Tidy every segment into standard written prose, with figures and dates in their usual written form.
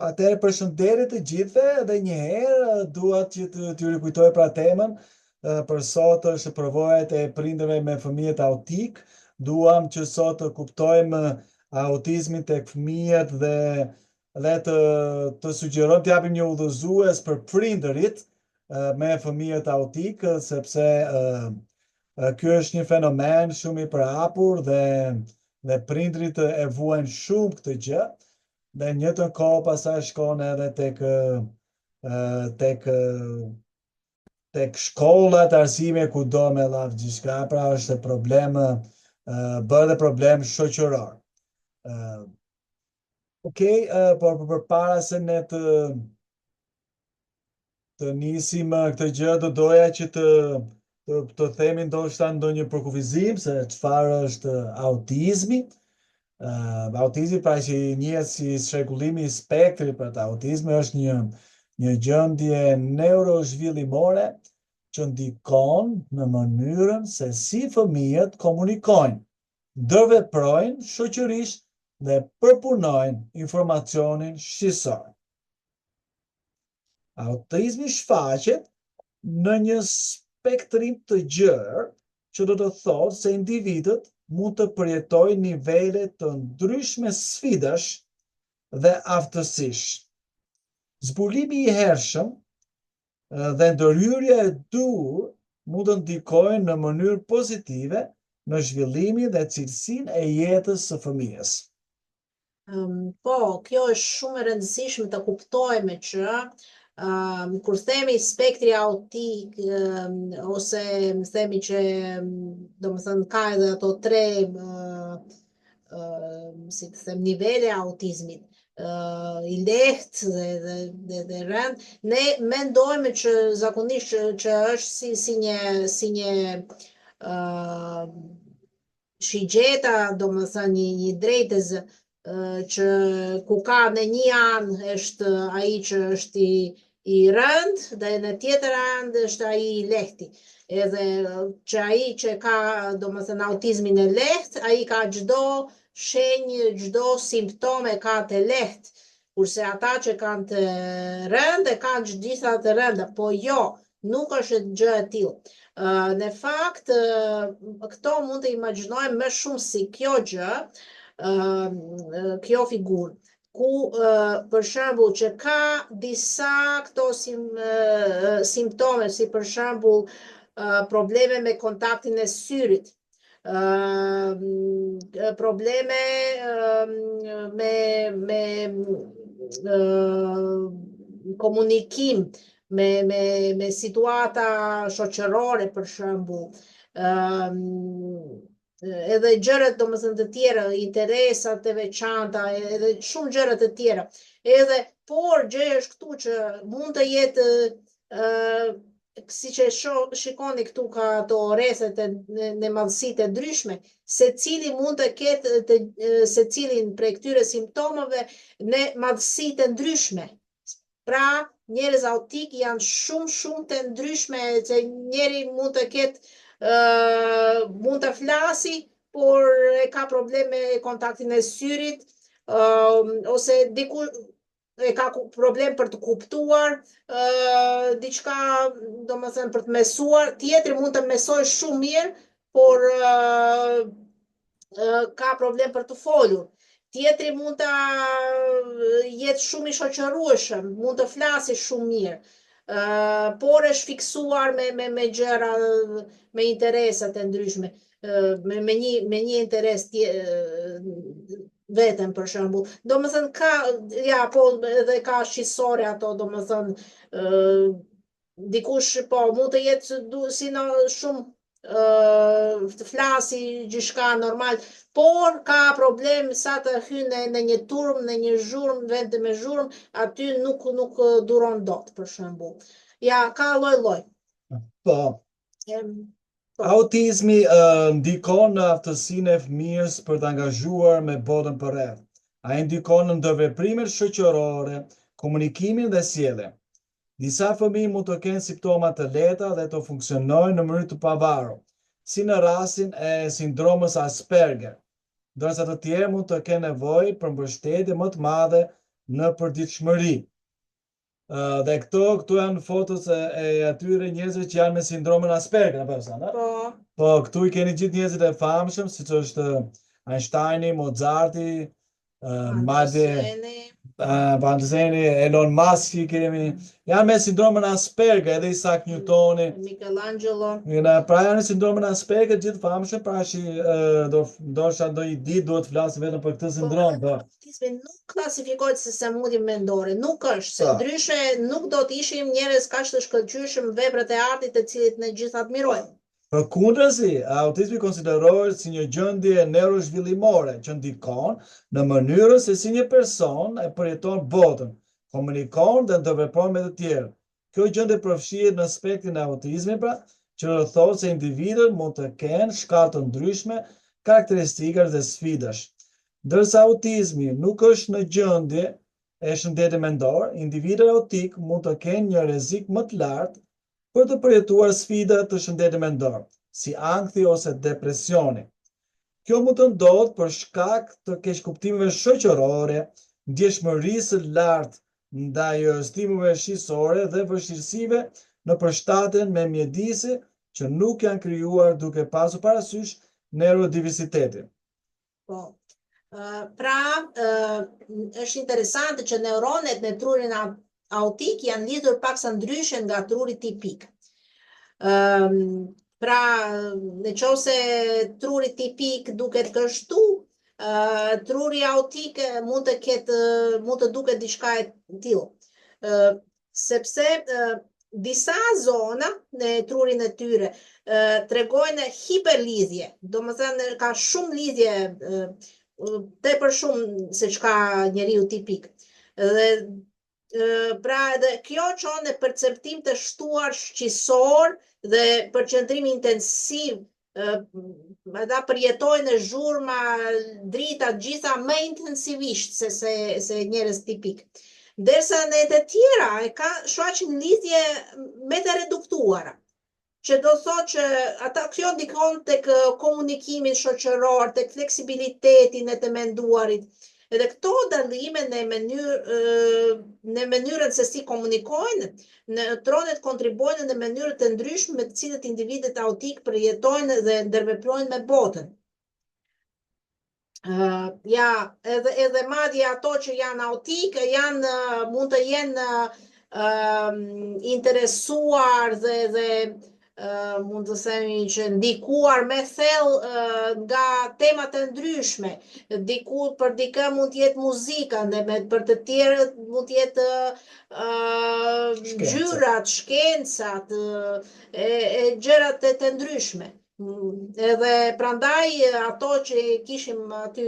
atëherë përshëndetje të gjithëve dhe një herë duat që t'ju rikujtoj pra temën për sot është përvojat e prindërve me fëmijët autik. Duam që sot të kuptojmë autizmin tek fëmijët dhe të sugjerojmë të japim një udhëzues për prindërit me fëmijët autik, sepse ky është një fenomen shumë i përhapur dhe prindrit e vuajnë shumë këtë gjë. Dhe një të kohë pasaj shkon edhe tek shkollat, arsime ku do me lavë gjithka, pra është problem, bërë problem shoqëror. Okej, por përpara se ne të nisim këtë gjë, do doja që të themi ndoshta ndonjë përkufizim se çfarë është autizmi. Autizmi pra që njihet si shregullimi i spektrit për të autizmi është një gjendje neurozhvillimore që ndikon në mënyrën se si fëmijët komunikojnë, ndërveprojnë shoqërisht dhe përpunojnë informacionin shqisor. Autizmi shfaqet në një spektrim të gjerë që do të thotë se individët mund të përjetojnë nivele të ndryshme sfidash dhe aftësish. Zbulimi i hershëm dhe ndërhyrja e dur mund të ndikojnë në mënyrë pozitive në zhvillimin dhe cilësinë e jetës së fëmijës. Po, kjo është shumë e rëndësishme të kuptojmë që kur themi spektri autik ose themi që do më thënë ka edhe ato tre si të them nivele autizmit, i lehtë dhe rënd, ne mendojmë që zakonisht që është si një shigjeta, do më thënë një drejtës që ku ka në një anë është ai që është i rënd dhe në tjetër anë është ai i lehti. Edhe që ai që ka, do më thënë, autizmin e lehtë, ai ka çdo shenjë, çdo simptome ka të lehtë, kurse ata që kanë të rëndë kanë gjitha të rënda, po jo, nuk është gjë e tillë. Në fakt, këto mund të imagjinojmë më shumë si kjo gjë, kjo figurë, ku për shembull që ka disa këto simptome, si për shembull probleme me kontaktin e syrit, probleme me komunikim, me situata shoqërore për shembull, edhe gjërat do më thënë të tjera, interesat e veçanta, edhe shumë gjërat të tjera. Edhe, por gjë është këtu që mund të jetë, si që shikoni këtu ka ato rrethet në madhësitë e ndryshme, secili mund të ketë secilin prej këtyre simptomeve në madhësitë e ndryshme. Pra, njerëz autik janë shumë të ndryshme, që njeri mund të ketë mund të flasi, por e ka probleme me kontaktin e syrit, ose diku e ka problem për të kuptuar, diçka, do më thënë, për të mesuar, tjetri mund të mesoj shumë mirë, por ka problem për të folur. Tjetri mund të jetë shumë i shoqërueshëm, mund të flasi shumë mirë. Por është fiksuar me gjëra, me interesat e ndryshme, me një interes vetëm për shembull. Do më thënë ka, ja, po edhe ka shqisore ato, do më thënë, dikush, po, mund të jetë si në shumë të flasi gjithçka normal, por ka problem sa të hynë në një turm, në një zhurmë, vend me zhurmë, aty nuk duron dot, për shembull. Ja, ka lloj-lloj. Po. Autizmi ndikon në aftësinë e fëmijës për të angazhuar me botën përreth. Ai ndikon në ndërveprimet shoqërore, komunikimin dhe sjelljen. Disa fëmijë mund të kenë simptoma të lehta dhe të funksionojnë në mënyrë të pavarur, si në rastin e sindromës Asperger, ndërsa të tjerë mund të kenë nevojë për mbështetje më të madhe në përditshmëri. Dhe këtu janë fotos e atyre njerëzve që janë me sindromën Asperger, apo sa, Po, po këtu I keni gjithë njerëzit e famshëm, siç është Einsteini, Mozarti, madje Anderseni, Anderseni, Elon Musk I kemi, janë me sindromën Asperger, edhe Isaac Newtoni. Michelangelo. Pra janë sindromën Asperger gjithë famshëm, pra ndoshta ndonjë ditë duhet të flasim vetëm për këtë sindrom. Autizmi nuk klasifikohet si sëmundje mendore, nuk është, se ndryshe nuk do të ishim njerëz kaq të shkëlqyeshëm veprat e artit të cilit ne gjithë admirojmë. Përkundrazi, autizmi konsiderohet si një gjendje neurozhvillimore që ndikon në mënyrën se si një person e përjeton botën, komunikon dhe ndërvepron me të tjerë. Kjo gjendje përfshihet në spektrin e autizmit, pra, që thotë se individët mund të kenë shkallë të ndryshme karakteristika dhe sfidash. Ndërsa autizmi nuk është në gjendje e shëndetit mendor, individët autik mund të kenë një rrezik më të lartë për të përjetuar sfida të shëndetit mendor, si ankthi ose depresioni. Kjo mund të ndodhë për shkak të keqkuptimeve shoqërore, ndjeshmërisë së lartë ndaj stimujve shqisore dhe vështirësive në përshtatjen me mjedise që nuk janë krijuar duke pasur parasysh neurodiversitetin. Po. Është interesante që neuronet në trurin autik janë lidhur paksa ndryshe nga truri tipik. Pra, nëse truri tipik duket kështu, truri autik mund të duket diçka e tillë. Sepse disa zona në trurin e tyre tregojnë hiperlidhje, domethënë ka shumë lidhje tepër shumë se çka njeriu tipik. Pra edhe kjo çon në perceptim të shtuar shqisor dhe përqendrim intensiv, ata përjetojnë në zhurma, drita, gjitha më intensivisht se njerëz tipik. Ndërsa në të tjera shoqin lidhje me të reduktuara, që do thotë që kjo ndikon tek komunikimi shoqëror, tek fleksibiliteti në të menduarit. Edhe këto dallime në mënyrën se si komunikojnë, neuronet kontribuojnë në mënyrë të ndryshme me të cilët individët autik përjetojnë dhe ndërveprojnë me botën. Edhe madje ato që janë autik mund të jenë interesuar dhe mund të themi që ndikuar me thellë nga tema të ndryshme. Për dikë mund të jetë muzika, për të tjerët mund të jetë ngjyrat, shkencat, gjërat të ndryshme. Edhe prandaj ato që kishim aty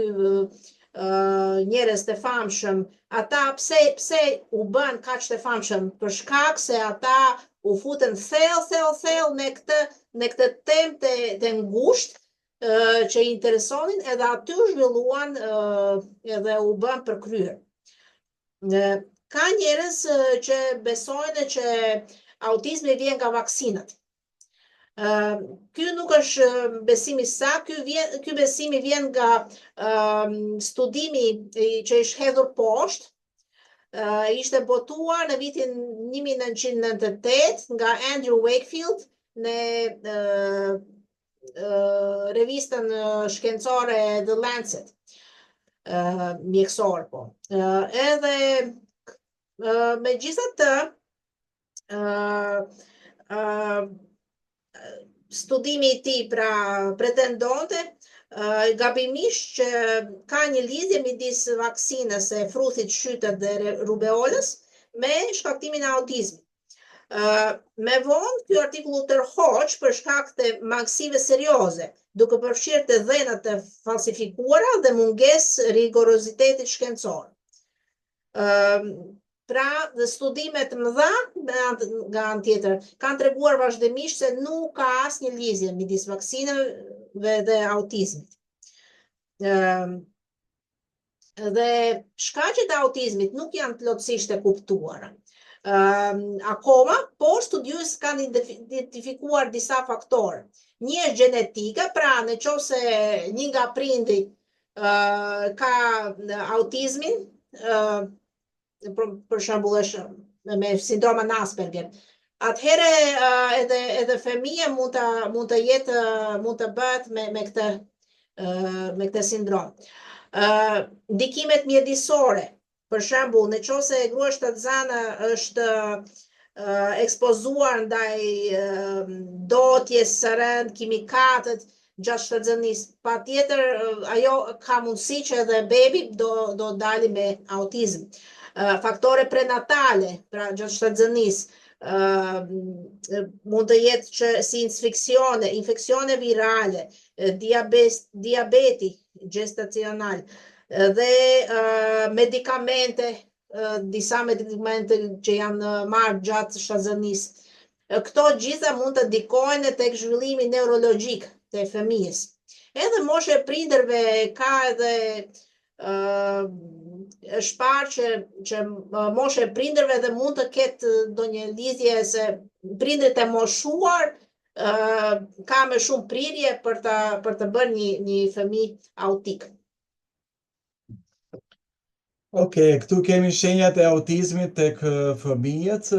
njerëz të famshëm, ata pse u bën kaq të famshëm? Për shkak se ata u futën thellë në këtë temë të ngushtë që i interesonin, edhe aty u zhvilluan edhe u bën përkryer. Ka njerëz që besojnë që autizmi vjen nga vaksinat. Ky nuk është besimi sakt, ky besimi vjen nga studimi që është hedhur poshtë, ishte botuar në vitin 1998 nga Andrew Wakefield në revistën shkencore The Lancet, mjekësor po. Edhe megjithatë, studimi I tij pra pretendonte gabimisht që ka një lidhje midis vaksinës e fruthit shtytet dhe rubeolës me shkaktimin e autizmit. Me vonë, ky artikull u tërhoq për shkak të mangësive serioze, duke përfshirë të dhënat të falsifikuara dhe mungesë rigorozitetit shkencor. Pra, dhe studimet mëdha nga anë tjetër kanë treguar vazhdimisht se nuk ka asnjë lidhje midis vaksinave dhe autizmit. Dhe shkaqet e autizmit nuk janë plotësisht e kuptuara. Akoma, por studiues kanë identifikuar disa faktorë. Një është gjenetika, pra nëse një nga prindrit ka autizmin, për shembull është me sindromin Asperger. Atëherë edhe fëmia mund të jetë mund të bëhet me këtë sindrom. Ndikimet mjedisore, për shembull, nëse grua shtatzane është ekspozuar ndaj dotjes së rënd, kimikatët gjatë shtatzanisë, patjetër ajo ka mundësi që edhe bebi do dali me autizëm. Faktore prenatale, pra gjatë shtatzanisë, mund të jetë që si infeksione virale, diabeti gestacional dhe medikamente, disa medikamente që janë marrë gjatë shtatzanisë. Këto gjitha mund të ndikojnë tek zhvillimi neurologjik të fëmijës. Edhe mosha e prindërve ka edhe është parë që mosha e prindërve dhe mund të ketë ndonjë lidhje se prindërit e moshuar ka më shumë prirje për të bërë një fëmijë autik. Këtu kemi shenjat e autizmit tek fëmijët.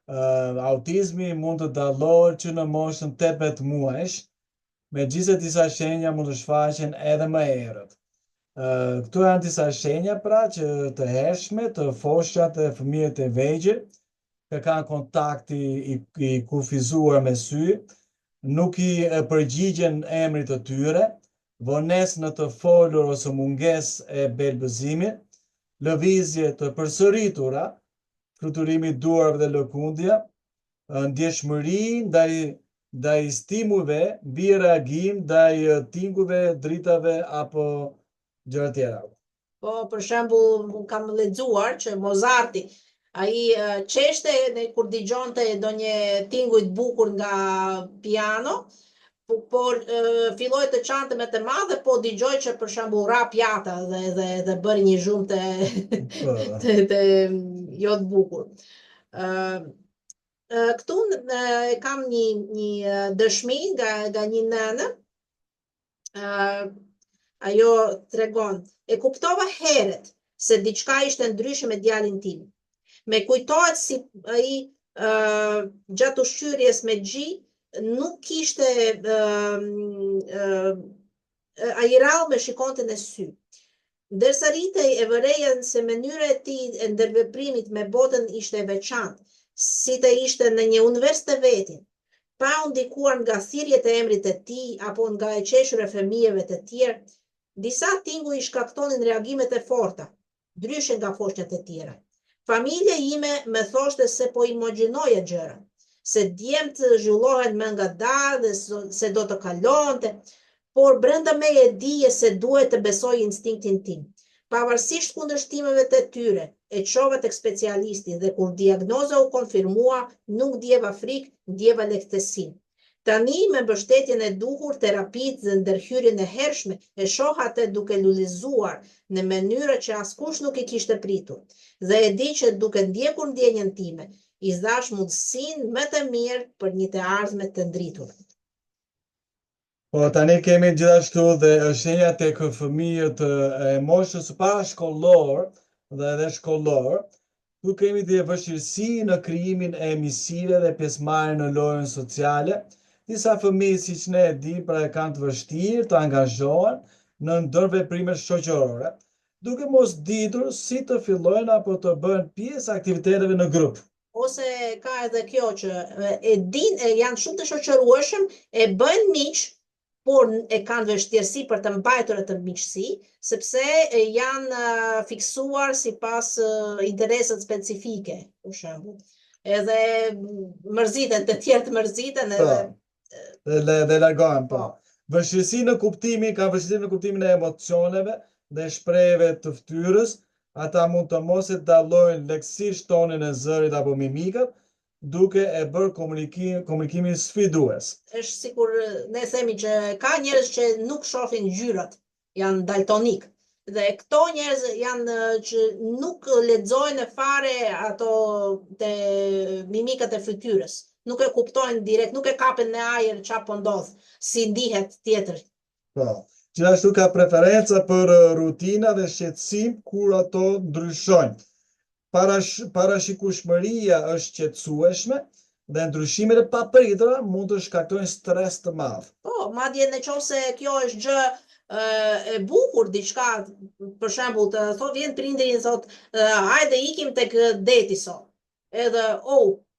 Autizmi mund të dallohet që në moshën 18 muajsh, megjithëse disa shenja mund të shfaqen edhe më herët. Këtu janë disa shenja pra që të hershme të foshat e fëmijët e vegjël, që kanë kontakti i kufizuar me sy, nuk i përgjigjen emrit të tyre, vonesë në të folur ose mungesë e belbëzimit, lëvizje të përsëritura, fluturimi i duarve dhe lëkundja, ndjeshmëri ndaj stimujve, mbi reagim ndaj tingujve, dritave apo gjëra tjera. Po, për shembull, kam lexuar që Mozarti, ai qeshte kur dëgjonte ndonjë tinguj të bukur nga piano, por filloi të çante me të madhe, po dëgjoi që për shembull ra pjata dhe bëri një zhumë të jo të bukur. Këtu kam një dëshmi nga një nënë. Ajo tregon, e kuptova herët se diçka ishte ndryshe me djalin tim. Me kujtohet si ai gjatë ushqyerjes me xhi nuk kishte ai rrallë me shikonte në sy. Ndërsa rritej e vëreja se mënyra e tij e ndërveprimit me botën ishte e veçantë, si të ishte në një univers të vetin, pa u ndikuar nga thirrjet e emrit të tij apo nga e qeshur e fëmijëve të tjerë. Disa tinguj i shkaktonin reagimet e forta, ndryshe nga foshnjat e tjera. Familja ime më thoshte se po imagjinoja gjëra, se djemt zhvillohen më ngadalë dhe se do të kalonte, por brenda meje e dije se duhet të besoj instinktin tim. Pavarësisht kundërshtimeve të tyre, e çova tek specialisti dhe kur diagnoza u konfirmua, nuk ndjeva frikë, ndjeva lehtësi. Tani me mbështetjen e duhur, terapitë dhe ndërhyrjen e hershme, e shoh atë duke lulëzuar në mënyra që askush nuk i kishte pritur. Dhe e di që duke ndjekur ndjenjen time, i dhash mundësinë më të mirë për një të ardhme të ndritur. Po tani kemi gjithashtu dhe shenja tek fëmijët e moshës parashkollor dhe edhe shkollor. Tu kemi dhe vështirësi në krijimin e misive dhe pjesëmarrjen në lojën sociale. Disa fëmijë, siç ne e dim, pra e kanë të vështirë të angazhohen në ndërveprime shoqërore, duke mos ditur si të fillojnë apo të bëhen pjesë aktiviteteve në grup. Ose ka edhe kjo që janë shumë të shoqërueshëm, e bëjnë miq, por e kanë vështirësi për të mbajtur atë miqësi, sepse janë fiksuar sipas interesat specifike, për shembull. Edhe mërziten, të tjerë të mërziten dhe largohen, po. Vështirësi në kuptimin e emocioneve dhe shprehjeve të fytyrës, ata mund të mos e dallojnë lehtësisht tonin e zërit apo mimikat, duke e bërë komunikimin sfidues. Është sikur ne themi që ka njerëz që nuk shohin ngjyrat, janë daltonik. Dhe këto njerëz janë që nuk lexojnë fare ato te mimikat e fytyrës. Nuk e kuptojnë direkt, nuk e kapen në ajër çfarë po ndodh, si ndihet tjetri. Po. Gjithashtu ka preferenca për rutina dhe shqetësim kur ato ndryshojnë. Parashikueshmëria është qetësueshme dhe ndryshimet e papritura mund të shkaktojnë stres të madh. Po, madje nëse kjo është gjë e bukur, diçka, për shembull, të thot vjen prindëri i thot, hajde ikim tek deti sot. Edhe,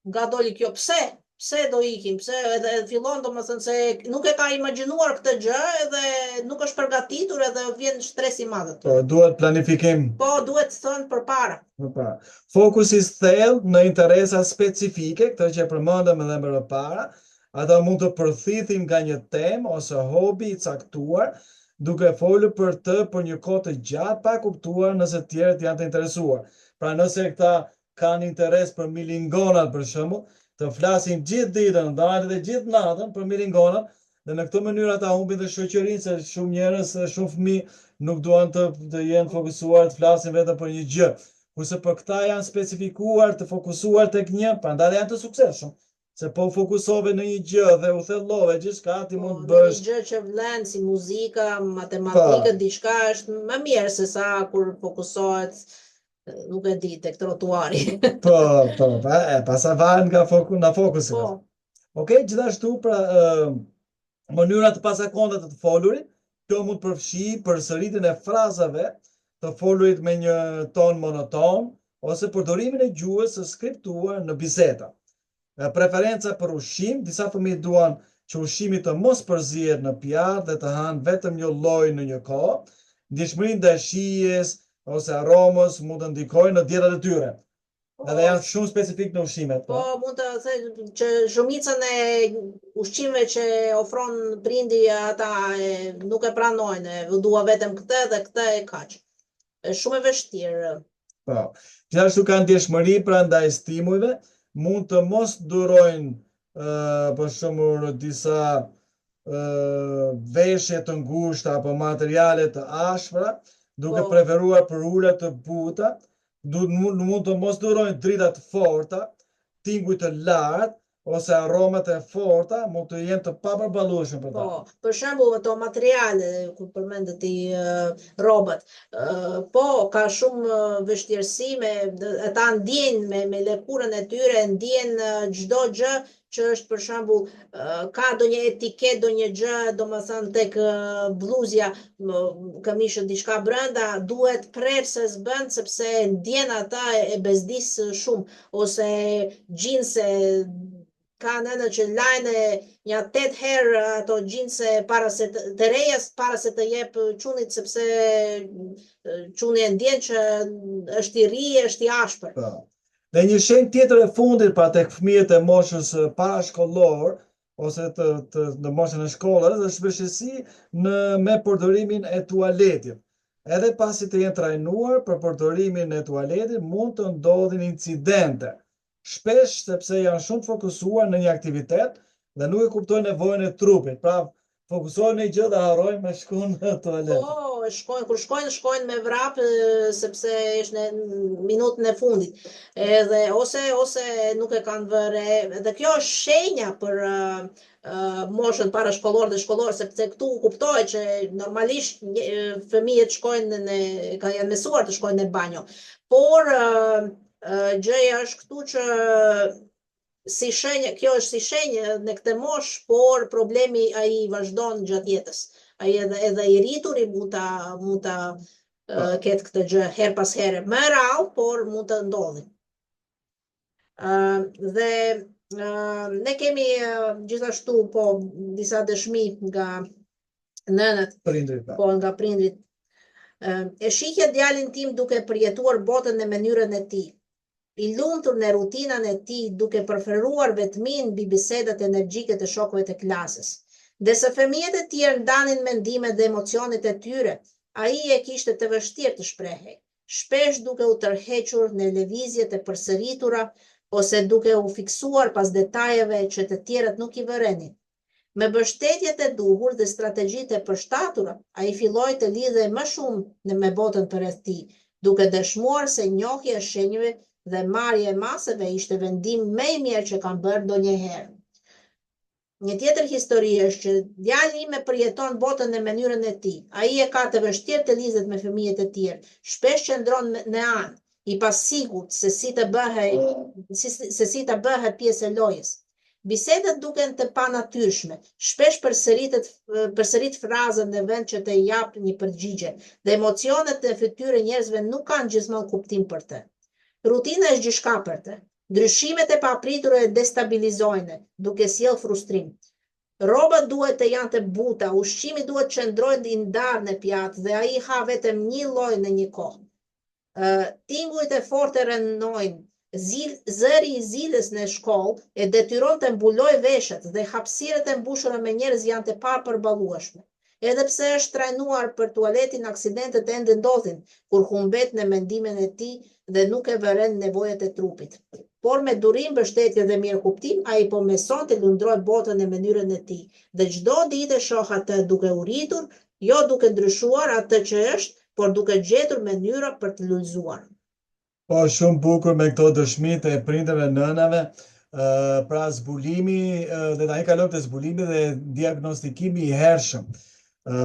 nga doli kjo, pse do ikim, pse edhe fillon domethënë se nuk e ka imagjinuar këtë gjë edhe nuk është përgatitur edhe vjen stres i madh aty. Po, duhet planifikim. Po, duhet thënë përpara. Fokusi thellë në interesa specifike, këtë që përmendëm edhe më parë, ata mund të përthithin nga një temë ose hobi i caktuar, duke folur për të për një kohë të gjatë pa kuptuar nëse të tjerët janë të interesuar. Pra nëse këta kanë interes për milingonat për shembull, të flasin gjithë ditën, dalin dhe gjithë natën për milingonat, dhe në këtë mënyrë ata humbin dhe shoqërinë, se shumë njerëz, shumë fëmijë nuk duan të jenë fokusuar, të flasin vetëm për një gjë. Kurse për këta janë specifikuar të fokusuar tek një, prandaj janë të suksesshëm. Se po fokusove në një gjë dhe u thellove gjithçka, ti mund të bësh një gjë që vlen si muzika, matematika, diçka është më mirë se sa kur fokusohet, nuk e di, tek trotuari. Pasa varet nga fokusi. Okej, gjithashtu pra mënyra të pazakonta të folurit, kjo mund të përfshijë përsëritjen e frazave të folurit me një ton monoton ose përdorimin e gjuhës së skriptuar në biseda. Preferenca për ushqim, disa fëmijë duan që ushqimi të mos përzihet në pjatë dhe të hanë vetëm një lloj në një kohë. Ndjeshmërinë ndaj shijes ose aromës mund të ndikojnë në dietat e tyre. Edhe janë shumë specifik në ushqimet. Po, mund të thënë që shumicën e ushqimeve që ofron prindi ata nuk e pranojnë, dua vetëm këtë dhe këtë e kaq. Është shumë e vështirë. Po. Gjithashtu kanë ndjeshmëri pra ndaj stimujve, mund të mos durojnë për shembull disa veshje të ngushta apo materiale të ashpra, duke preferuar për ula të buta, mund të mos durojnë drita të forta, tinguj të lartë ose aromat e forta mund të jenë të papërballueshme për ta. Po, për shembull ato materiale ku përmendet ti rrobat. Po, ka shumë vështirësi ata ndjejnë me lëkurën e tyre, ndjejnë çdo gjë që është për shembull ka ndonjë etiket, ndonjë gjë, domethënë tek bluzja, kamishët diçka brenda, duhet prerë se s'bën sepse ndjen ata e bezdis shumë, ose xhinse ka nëna që lajnë një 8 herë ato xhinse para se të rejas, para se të jep çunit, sepse çuni e ndjen që është i ri, është i ashpër. Dhe një shenjë tjetër e fundit pra tek fëmijët e moshës parashkollor ose në moshën e shkollës është vështirësi me përdorimin e tualetit. Edhe pasi të jenë trajnuar për përdorimin e tualetit, mund të ndodhin incidente. Shpesh sepse janë shumë fokusuar në një aktivitet dhe nuk e kuptojnë nevojën e trupit. Pra, fokusohen në gjë dhe harrojnë me shkon në tualet. Po, kur shkojnë me vrap sepse është në minutën e fundit. Edhe ose nuk e kanë vënë. Dhe kjo është shenja për moshën parashkollor dhe shkollor, sepse këtu kuptohet që normalisht fëmijët janë mësuar të shkojnë në banjo. Por gjëja është këtu që si shenjë, kjo është si shenjë në këtë moshë, por problemi ai vazhdon gjatë jetës. Ai edhe i rrituri mund ta ketë këtë gjë her pas here, më rrallë, por mund të ndodhi. Dhe ne kemi gjithashtu disa dëshmi nga nënët, nga prindrit. E shihja djalin tim duke përjetuar botën në mënyrën e tij. I lumtur në rutinën e tij, duke preferuar vetmin mbi bisedat energjike të shokëve të klasës. Ndërsa fëmijët e tjerë ndanin mendimet dhe emocionet e tyre, ai e kishte të vështirë të shprehej, shpesh duke u tërhequr në lëvizjet e përsëritura ose duke u fiksuar pas detajeve që të tjerët nuk i vërenin. Me mbështetjet e duhur dhe strategjitë e përshtatura, ai filloi të lidhej më shumë me botën përreth tij, duke dëshmuar se njohja e shenjave dhe marrja e masave ishte vendim më i mirë që kanë bërë ndonjëherë. Një tjetër histori është që djali im e përjeton botën në mënyrën e tij. Ai e ka të vështirë të lidhet me fëmijët e tjerë, shpesh qëndron në anë, i pasigurt se si të bëhet pjesë e lojës. Bisedet duken të panatyrshme, shpesh përsërit frazën në vend që të jap një përgjigje, dhe emocionet në fytyrë njerëzve nuk kanë gjithmonë kuptim për të. Rutina është gjyshka për të. Ndryshimet e papritura e destabilizojnë, duke sjellë frustrim. Rrobat duhet të janë të buta, ushqimi duhet të qëndrojë i ndarë në pjatë dhe ai ha vetëm një lloj në një kohë. Tingujt e fortë rënojnë, zëri i zilës në shkollë e detyron të mbuloj veshët dhe hapësirët e mbushura me njerëz janë të papërballueshme. Edhe pse është trajnuar për tualetin, aksidentet ende ndodhin kur humbet në mendimin e tij dhe nuk e vëren nevojat e trupit. Por me durim, mbështetje dhe mirëkuptim, ai po mëson të lundrojë botën në mënyrën e tij. Dhe çdo ditë shoh atë duke u rritur, jo duke ndryshuar atë që është, por duke gjetur mënyra për të lullzuar. Po, shumë bukur me këto dëshmit e prindërve nënave, pra zbulimi dhe tani kalojmë te zbulimi dhe diagnostikimi i hershëm.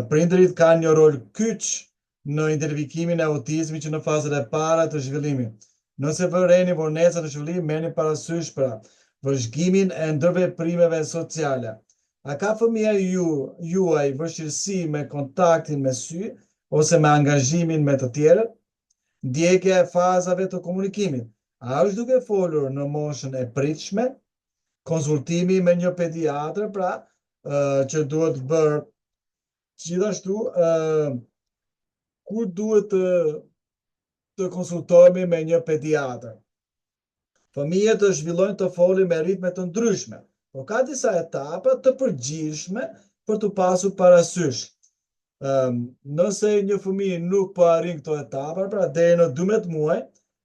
Prindërit kanë një rol kyç në identifikimin e autizmit që në fazat e para të zhvillimit. Nëse vëreni vonesën në zhvillim, merrni parasysh pra vëzhgimin e ndërveprimeve sociale. A ka fëmia juaj vështirësi me kontaktin me sy ose me angazhimin me të tjerët? Ndjekja e fazave të komunikimit. A është duke folur në moshën e pritshme? Konsultimi me një pediatër, pra, që duhet bërë. Gjithashtu, kur duhet të konsultohemi me një pediatër? Fëmijët të zhvillojnë të folin me ritme të ndryshme, por ka disa etapa të përgjithshme për të pasur parasysh. Nëse një fëmijë nuk po arrin këto etapa, pra deri në 12 muaj,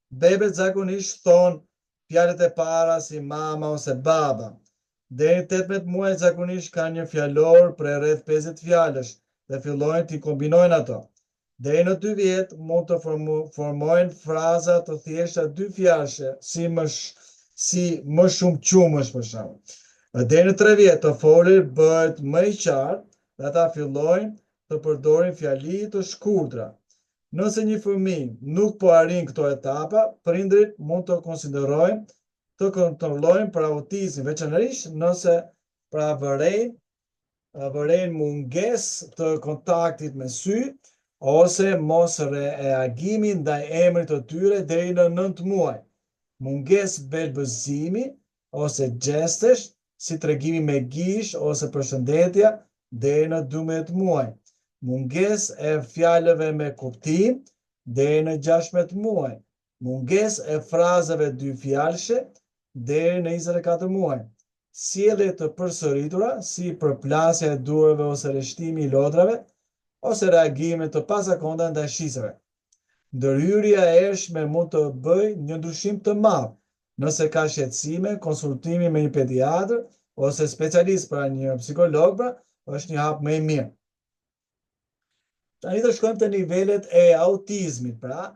bebet zakonisht thon fjalët e para si mama ose baba. Deri në 18 muaj zakonisht kanë një fjalor për rreth 50 fjalësh dhe fillojnë të kombinojnë ato. Deri në 2 vjet mund të formojnë fraza të thjeshta dy fjalëshe, si më shumë qumësh për shembull. Deri në 3 vjet të folit bëhet më i qartë dhe ata fillojnë të përdorin fjali të shkurtra. Nëse një fëmijë nuk po arrin këto etapa, prindërit mund të konsiderojnë të kontrollojnë për autizëm, veçanërisht nëse pra vërejnë mungesë të kontaktit me sy ose mos reagimi ndaj emrit të tyre deri në 9 muaj. Mungesë belbëzimi ose gjestesh, si tregimi me gishtë ose përshëndetja deri në 12 muaj. Mungesë e fjalëve me kuptim deri në 16 muaj. Mungesë e frazave dy fjalëshe deri në 24 muaj. Sjellje të përsëritura, si përplasja e durave ose rreshtimi i lodrave, ose reagime të pazakonta ndaj shiseve. Ndërhyrja e ershme mund të bëjë një ndryshim të madh. Nëse ka shqetësime, konsultimi me një pediatër ose specialist, pra një psikolog, pra, është një hap më i mirë. Tani të shkojmë të nivelet e autizmit, pra.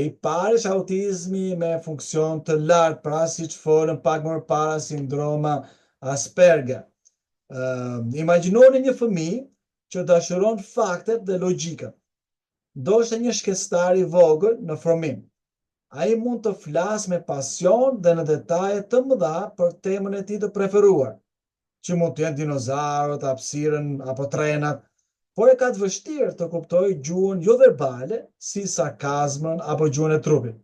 I parë është autizmi me funksion të lartë, pra si që folën pak më para sindroma Asperger. Imagjinoni një fëmijë që dashuron faktet dhe logjikën. Ndoshta një shkencëtar i vogël në formim. Ai mund të flasë me pasion dhe në detaje të mëdha për temën e tij të preferuar, që mund të jenë dinozaurët, hapësirën apo trenat, por e ka të vështirë të kuptojë gjuhën jo verbale, si sarkazmën apo gjuhën e trupit.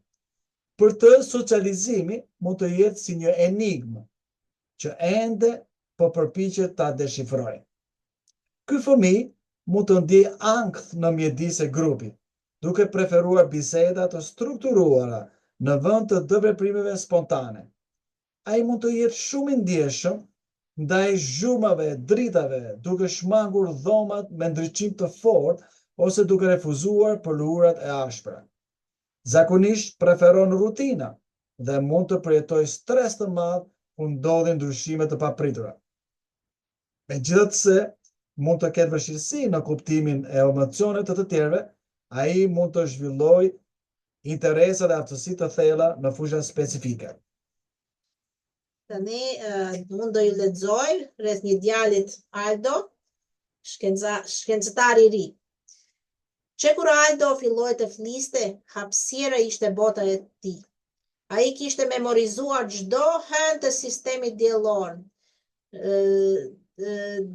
Për të, socializimi mund të jetë si një enigmë që ende po përpiqet ta deshifrojë. Ky fëmijë mund të ndjejë ankth në mjedis e grupit, duke preferuar biseda të strukturuara në vend të veprimeve spontane. Ai mund të jetë shumë i ndjeshëm ndaj zhurmave, dritave, duke shmangur dhomat me ndriçim të fortë ose duke refuzuar për lurat e ashpra. Zakonisht preferon rutina dhe mund të përjetojë stres të madh kur ndodhin ndryshime të papritura. Megjithatë, mund të ketë vështirësi në kuptimin e emocioneve të tjerëve, ai mund të zhvillojë interesa dhe aftësi të thella në fusha specifike. Tani mund do ju lexoj rreth një djalit Aldo, shkencëtar i ri. Që kur Aldo filloi të fliste, hapësira ishte bota e tij. Ai kishte memorizuar çdo hën të sistemit diellor.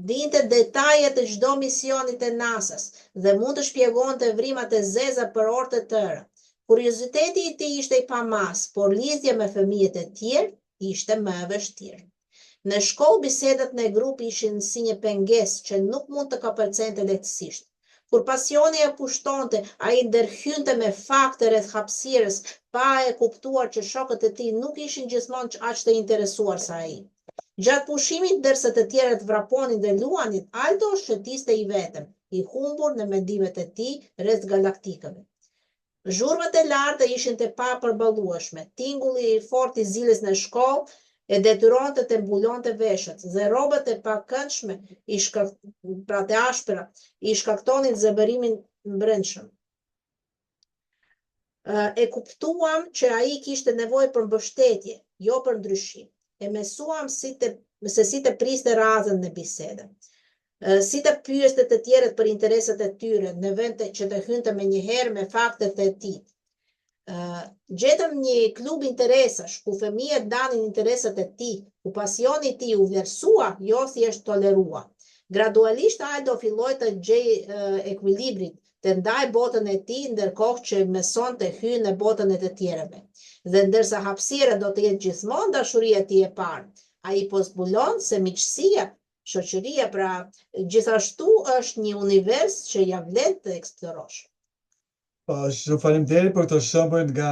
Dinte detajet të çdo misionit të NASA-s dhe mund të shpjegonte vrimat e zeza për orë të tëra. Kurioziteti i tij ishte i pamas, por lidhja me fëmijët e tjerë ishte më e vështirë. Në shkollë bisedat në grup ishin si një pengesë që nuk mund të kapërcente lehtësisht. Kur pasioni e pushtonte, ai ndërhynte me fakte rreth hapësirës, pa e kuptuar që shokët e tij nuk ishin gjithmonë aq të interesuar sa ai. Gjatë pushimit, ndërsa të tjerët vraponin dhe luanin, Aldo shëtiste i vetëm, i humbur në mendimet e tij rreth galaktikave. Zhurmat e larta ishin të papërballueshme, tingulli i fortë i zilës në shkollë e detyronte të mbulonte veshët, dhe rrobat e pakëndshme të ashpra i shkaktonin zëbërimin brendshëm. E kuptuam që ai kishte nevojë për mbështetje, jo për ndryshim. E mësuam se si të priste razën në biseda. Si të pyeste të tjerët për interesat e tyre, në vend që të hynte menjëherë me faktet e tij. Gjetëm një klub interesash ku fëmijët danin interesat e tij, ku pasioni i tij u vlerësua, jo thjesht tolerua. Gradualisht Aldo filloi të gjejë ekuilibrin, të ndaj botën e tij ndërkohë që mëson të hyjë në botën e të tjerëve. Dhe ndërsa hapësira do të jetë gjithmonë dashuria e tij e parë, ai po zbulon se miqësia, shoqëria pra gjithashtu është një univers që ja vlen të eksplorosh. Shumë faleminderit për këtë shembull nga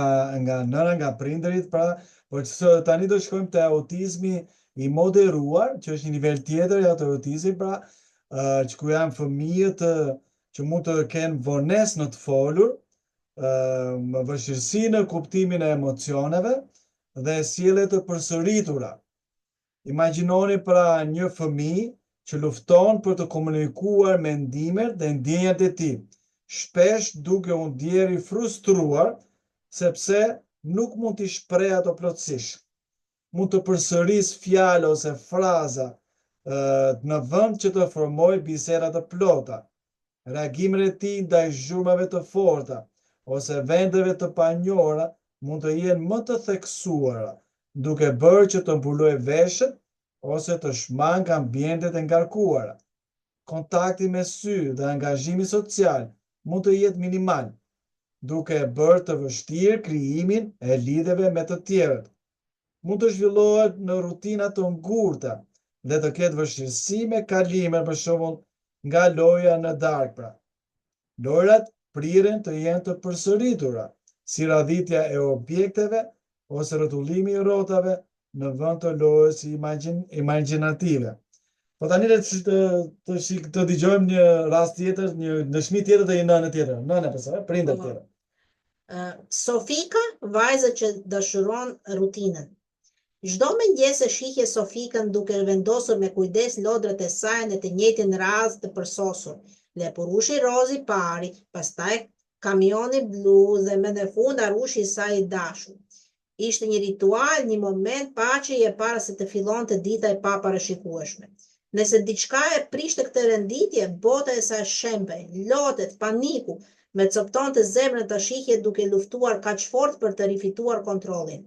nëna, nga prindërit, pra, por tani do shkojmë te autizmi i moderuar, që është një nivel tjetër i autizmit, pra, që ku janë fëmijët që mund të kenë vonesë në të folur, vështirësi në kuptimin e emocioneve dhe sjellje të përsëritura. Imagjinoni pra një fëmijë që lufton për të komunikuar mendimet dhe ndjenjat e tij, shpesh duke u ndjerë i frustruar sepse nuk mund t'i shprehë ato plotësisht. Mund të përsërisë fjalë ose fraza në vend që të formojë biseda të plota. Reagimet e tij ndaj zhurmave të forta ose vendeve të panjohura mund të jenë më të theksuara, duke bërë që të mbulojë veshët ose të shmangë ambientet e ngarkuara. Kontakti me sy dhe angazhimi social mund të jetë minimal, duke bërë të vështirë krijimin e lidhjeve me të tjerët. Mund të zhvillohet në rutina të ngurta dhe të ketë vështirësi me kalimin, për shembull, nga loja në darkë, pra. Lojrat priren të jenë të përsëritura, si radhitja e objekteve ose rrotullimi i rrotave në vend të lojës imagjinative. Po tani të dëgjojmë një rast tjetër, një dëshmi tjetër të një nëne tjetër. Nëne përsa, prindër tjetër. Sofika, vajza që dashuron rutinën. Çdo mëngjes e shihje Sofikën duke vendosur me kujdes lodrat e saj në të njëjtin radhë të përsosur. Lepurushi roz i pari, pastaj kamioni blu dhe më në fund arushi i saj i dashur. Ishte një ritual, një moment paqeje para se të fillonte dita e paparashikueshme. Nëse diçka e prishte këtë renditje, bota e saj shembej, lotet, paniku, me coptonte zemrën të shihje duke luftuar kaq fort për të rifituar kontrollin.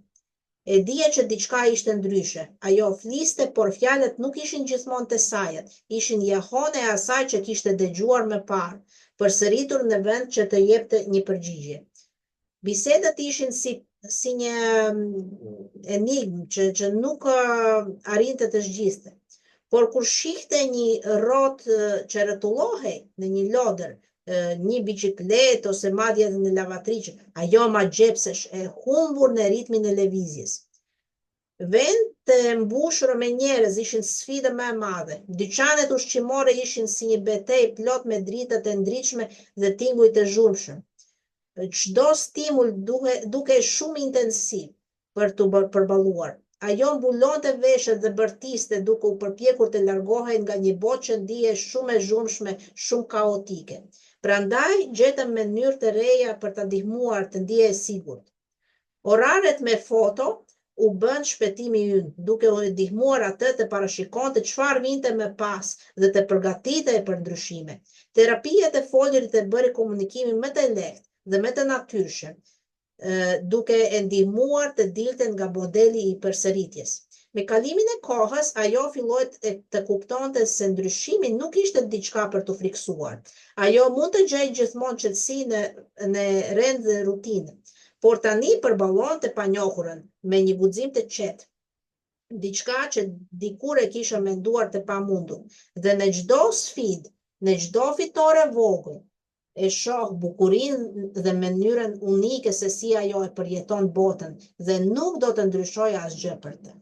E dije që diçka ishte ndryshe. Ajo fliste, por fjalët nuk ishin gjithmonë të sajat, ishin jehone e asaj që kishte dëgjuar më parë, përsëritur në vend që të jepte një përgjigje. Bisedat ishin si një enigmë që nuk arrinte të zgjiste. Por kur shihte një rrotë që rrotullohej në një lodër, një biçikletë ose madje edhe në lavatriçe, ajo ma gjepsesh e humbur në ritmin e lëvizjes. Vend të mbushur me njerëz ishin sfida më e madhe. Dyqanet ushqimore ishin si një betejë plot me drita të ndritshme dhe tinguj të zhurmshëm. Çdo stimul duke shumë intensiv për të përballuar. Ajo mbulonte veshët dhe bërtiste duke u përpjekur të largohej nga një botë që ndihej shumë e zhurmshme, shumë kaotike. Prandaj gjetëm mënyrë të reja për ta ndihmuar të ndihej sigurt. Oraret me foto u bën shpëtimi ynë, duke u ndihmuar atë të parashikonte çfarë vinte më pas dhe të përgatitej për ndryshime. Terapia e folërit e bëri komunikimin më të lehtë dhe më të natyrshëm, duke e ndihmuar të dilte nga modeli i përsëritjes. Me kalimin e kohës, ajo filloi të kuptonte se ndryshimi nuk ishte diçka për të friksuar. Ajo mund të gjejë gjithmonë qetësi në rend dhe rutinë, por tani përballon të panjohurën me një guxim të qetë. Diçka që dikur e kisha menduar të pamundur. Dhe në çdo sfidë, në çdo fitore vogël, e shoh bukurinë dhe mënyrën unike se si ajo e përjeton botën dhe nuk do të ndryshoj asgjë për të.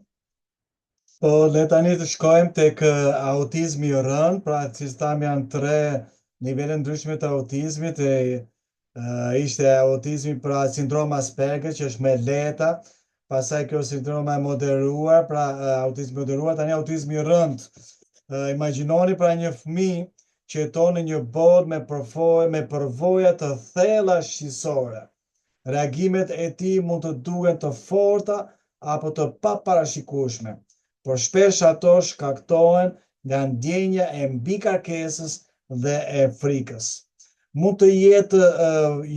Po, le tani të shkojmë tek autizmi i rënd, pra si thamë janë 3 nivele ndryshme të autizmit, ishte autizmi pra sindrom Asperger, që është me leta, pastaj kjo sindroma e moderuar, pra autizmi moderuar, tani autizmi i rënd. Imagjinoni pra një fëmijë që jeton në një botë me përvoja të thella shqisore. Reagimet e tij mund të duken të forta apo të paparashikueshme, por shpesh ato shkaktohen nga ndjenja e mbikarkesës dhe e frikës. Mund të jetë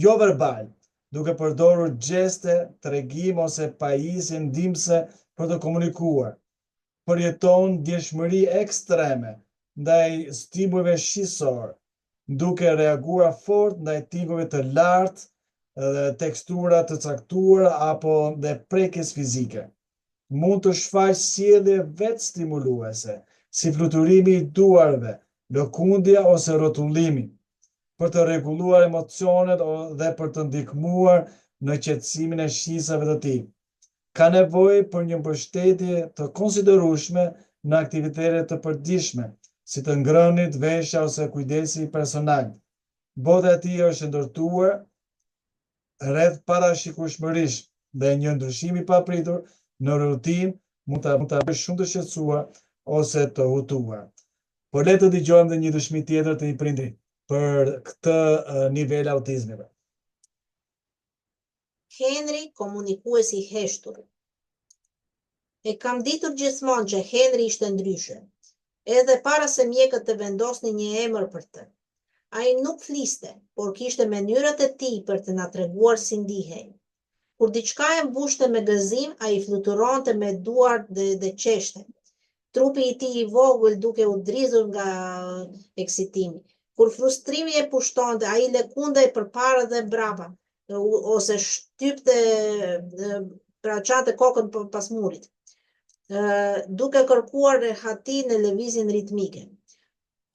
jo verbal, duke përdorur gjeste, tregim ose pajisje ndihmëse për të komunikuar. Përjeton ndjeshmëri ekstreme ndaj stimujve shqisor, duke reaguar fort ndaj tingujve të lartë, tekstura të caktuara apo dhe prekjes fizike. Mund të shfaqë sjellje vetë stimuluese, si fluturimi i duarve, lëkundja ose rrotullimi, për të rregulluar emocionet dhe për të ndihmuar në qetësimin e shqisave të tij. Ka nevojë për një mbështetje të konsiderueshme në aktivitetet të përditshme, si të ngrënit, veshja ose kujdesi personal. Bota e tij është ndërtuar rreth parashikueshmërisë dhe një ndryshim i papritur në rutinë mund ta bëjë shumë të shqetësuar ose të hutuar. Por le të dëgjojmë edhe një dëshmi tjetër të një prindi për këtë nivel autizmit. Henry, komunikuesi i heshtur. E kam ditur gjithmonë që Henry ishte ndryshe, edhe para se mjekët të vendosnin një emër për të. Ai nuk fliste, por kishte mënyrat e tij për të na treguar si ndihej. Kur diçka e mbushte me gëzim, ai fluturonte me duart dhe qeshte. Trupi i tij i vogël duke u drizur nga eksitimi. Kur frustrimi e pushtonte, ai lëkundej përpara dhe brapa, ose shtypte pra çante kokën pas murit, duke kërkuar rehati në lëvizjen ritmike.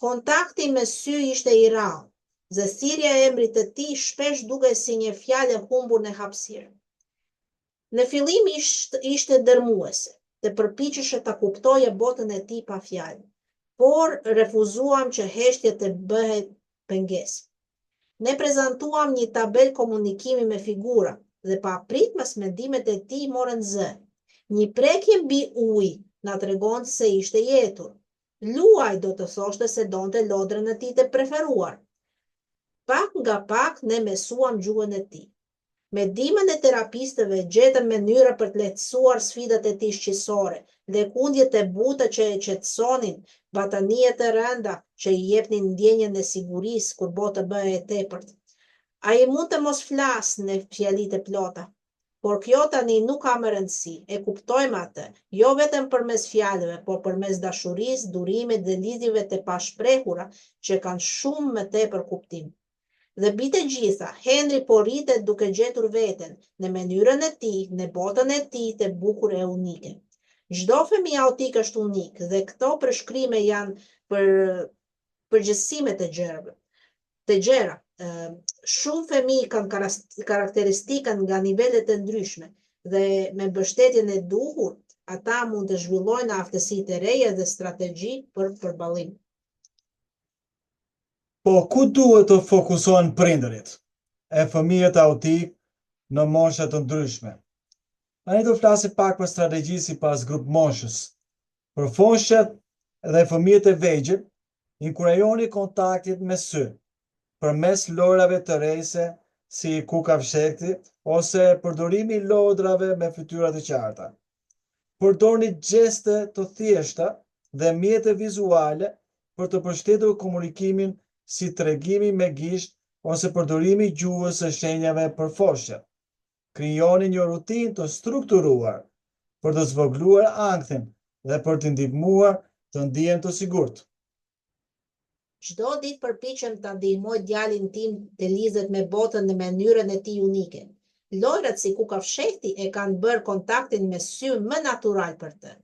Kontakti me sy ishte i rrallë, dhe thirrja e emrit të tij shpesh dukej si një fjalë e humbur në hapësirë. Në fillim ishte dërmuese, të përpiqeshe ta kuptoje botën e tij pa fjalë, por refuzuam që heshtja të bëhet pengesë. Ne prezantuam një tabel komunikimi me figura dhe pa pritmas mendimet e tij morën zë. Një prekje mbi ujë na tregon se ishte jetur. Luaj do të thoshte se donte lodrën e tij të preferuar. Pak nga pak ne mësuam gjuhën e tij. Me ndihmën e terapistëve gjetëm mënyra për të lehtësuar sfidat e tij shqisore, lëkundjet e buta që e qetësonin, bataniet e rënda që i jepnin ndjenjen e sigurisë kur bota bëhej e tepërt. Ai mund të mos flasë në fjalitë e plota, por kjo tani nuk ka më rëndësi. E kuptojmë atë, jo vetëm përmes fjalëve, por përmes dashurisë, durimit dhe lidhjeve të pashprehura që kanë shumë më tepër kuptim. Dhe mbi të gjitha, Henry po rritet duke gjetur veten në mënyrën e tij, në botën e tij të bukur e unike. Çdo fëmijë autik është unik dhe këto përshkrime janë përgjithësime të gjera. Shumë fëmijë kanë karakteristika nga nivele të ndryshme dhe me mbështetjen e duhur, ata mund të zhvillojnë aftësi të reja dhe strategji për përballim. Po ku duhet të fokusohen prindërit e fëmijët autik në mosha të ndryshme? Tani do flasim pak për strategji sipas grup moshës. Për foshat dhe fëmijët e vegjël, inkurajoni kontaktin me sy, përmes lojrave të rejse si kukafshekti ose përdorimi i lodrave me fytyra të qarta. Përdorni gjeste të thjeshta dhe mjete vizuale për të përshtetër komunikimin si tregimi me gisht ose përdorimi gjuhës së shenjave për foshnjë. Krijoni një rutinë të strukturuar për të zvogëluar ankthin dhe për të ndihmuar të ndihen të sigurt. Çdo ditë përpiqem ta ndihmoj djalin tim të lizet me botën në mënyrën e tij unike. Lojrat si kuka fshehti e kanë bërë kontaktin me sy më natyral për të,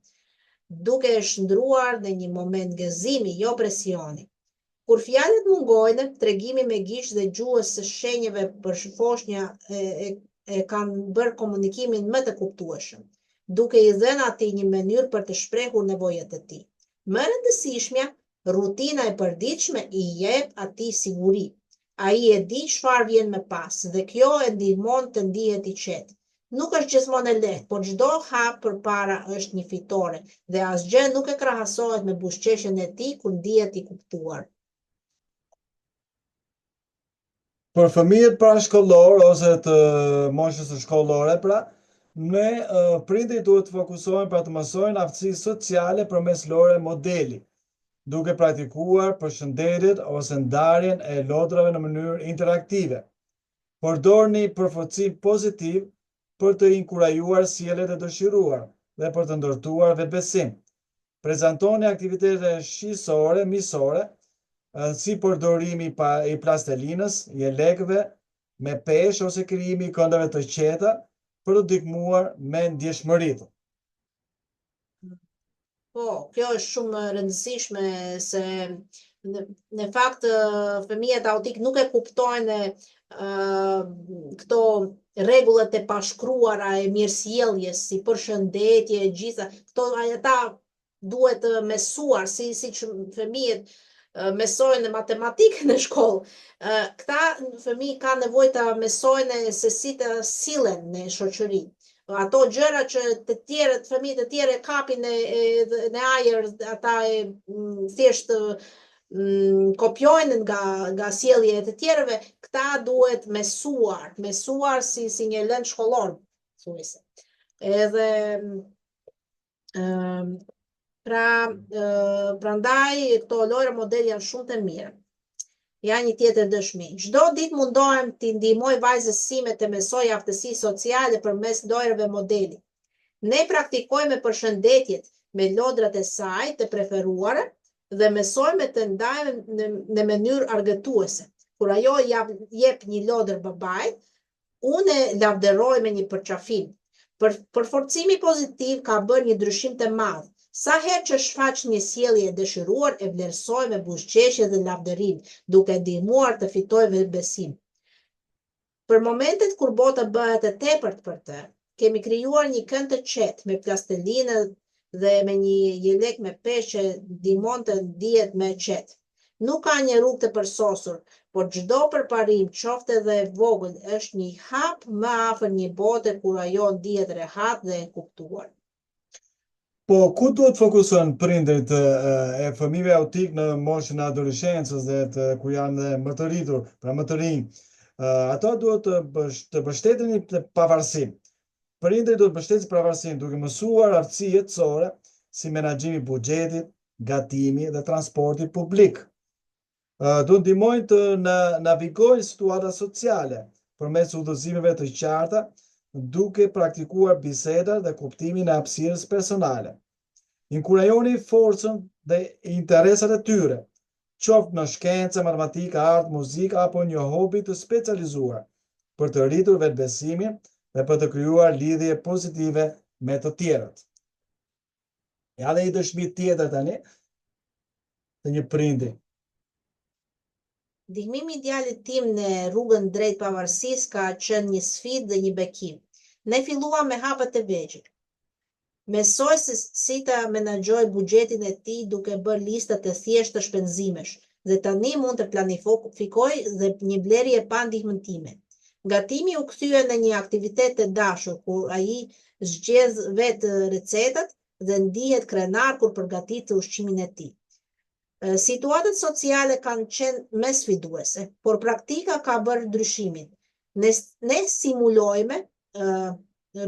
duke e shndruar në një moment gëzimi, jo presioni. Kur fjalët mungojnë, tregimi me gisht dhe gjuhës së shenjave për foshnja e kanë bërë komunikimin më të kuptueshëm, duke i dhënë atij një mënyrë për të shprehur nevojat e tij. Më e rëndësishmja, rutina e përditshme i jep atij siguri. Ai e di çfarë vjen më pas dhe kjo e ndihmon të ndihet i qetë. Nuk është gjithmonë e lehtë, por çdo hap përpara është një fitore dhe asgjë nuk e krahasohet me buzëqeshjen e tij kur ndihet i kuptuar. Për fëmijët parashkollor ose të moshës së shkollore, pra, ne prindërit duhet të fokusohen për të mësojnë aftësi sociale përmes lojrave modeli, duke praktikuar përshëndetjet ose ndarjen e lodrave në mënyrë interaktive. Përdorni përforcim pozitiv për të inkurajuar sjelljet e dëshiruar dhe për të ndërtuar vetbesim. Prezantoni aktivitete shijësore, misore, si përdorimi i plastelinës, jelekëve, me peshë ose krijimi i këndave të qeta për të ndihmuar me ndjeshmëritë. Po, kjo është shumë e rëndësishme se në fakt fëmijët autik nuk e kuptojnë këto rregullat e pashkruara e mirësjelljes, si përshëndetje e gjitha. Këto ata duhet mësuar siç fëmijët mësojnë matematikën në shkollë. Këta fëmijë kanë nevojë ta mësojnë se si të sillen në shoqëri. Ato gjëra që fëmijët e tjerë kapin në ajër, ata thjesht kopjojnë nga sjelljet e tjerëve, këta duhet mësuar si një lëndë shkollor, thuajse. Edhe prandaj këto lojra model janë shumë të mira. Janë një tjetër dëshmi. Çdo ditë mundohem t'i ndihmoj vajzës sime të mësojë aftësi sociale përmes lojrave modeli. Ne praktikojmë përshëndetjet me lodrat e saj të preferuara dhe mësojmë të ndajmë në mënyrë argëtuese. Kur ajo jep një lodër babait, unë e lavdëroj me një përqafim. Përforcimi pozitiv ka bërë një ndryshim të madh. Sa herë që shfaq një sjellje e dëshiruar, e vlerësoj me buzëqeshje dhe lavdërim, duke ndihmuar të fitojë vetbesim. Për momentet kur bota bëhet e tepërt për të, kemi krijuar një kënd të qetë me plastelinë dhe me një jelek me peshë që ndihmon të ndihet më e qetë. Nuk ka një rrugë të përsosur, por çdo përparim, qoftë edhe e vogël, është një hap më afër një bote kur ajo ndihet rehat dhe e kuptuar. Po, ku duhet fokusohen prindërit e fëmijëve autik në moshën e adoleshencës dhe ku janë dhe më të rritur, pra më të rinj? Ato duhet të mbështeten në pavarësi. Prindërit duhet të mbështeten pavarësinë duke mësuar aftësi jetësore si menaxhimi i buxhetit, gatimi dhe transporti publik. Duhet ndihmojnë të navigojnë situata sociale përmes udhëzimeve të qarta, duke praktikuar biseda dhe kuptimin e hapësirës personale. Inkurajoni forcën dhe interesat e tyre, qoftë në shkencë, matematikë, art, muzikë apo një hobi të specializuar, për të rritur vetbesimin dhe për të krijuar lidhje pozitive me të tjerët. Ja dhe një dëshmi tjetër tani të një prindi. Ndihmimi i djalit tim në rrugën drejt pavarësisë ka qenë një sfidë dhe një bekim. Ne filluam me hapet e vegjël. Mësoj si ta menaxhoj buxhetin e tij duke bërë lista të thjeshtë të shpenzimesh dhe tani mund të planifikoj dhe një blerje pa ndihmën time. Gatimi u kthye në një aktivitet të dashur kur ai zgjedh vetë recetat dhe ndihet krenar kur përgatit ushqimin e tij. Situatat sociale kanë qenë më sfiduese, por praktika ka bërë ndryshimin. Ne simulojmë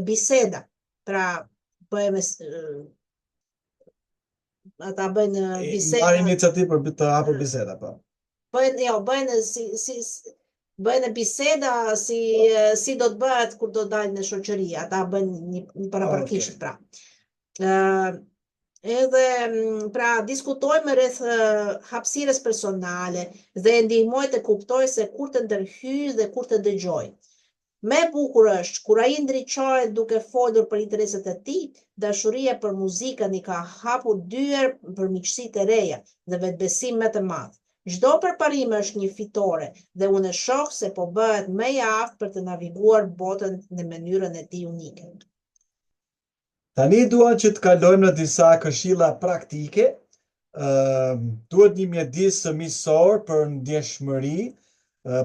biseda, pra bëjmë ata bëjnë Marrë biseda, iniciativë për të hapur biseda, po. bëjnë biseda si do të bëhet kur do dalë në shoqëri, ata bëjnë një parapërkisht pra. Edhe pra diskutojmë rreth hapësirës personale dhe ndihmoj të kuptoj se kur të ndërhyj dhe kur të dëgjoj. Me bukur është kur ai ndriçohet duke folur për interesat e tij, dashuria për muzikën i ka hapur dyer për miqësitë e reja dhe vetbesim më të madh. Çdo përparim është një fitore dhe unë shoh se po bëhet më i aftë për të naviguar botën në mënyrën e tij unike. Tani dua që të kalojmë në disa këshilla praktike. Duhet një mjedis miqësor për ndjeshmëri.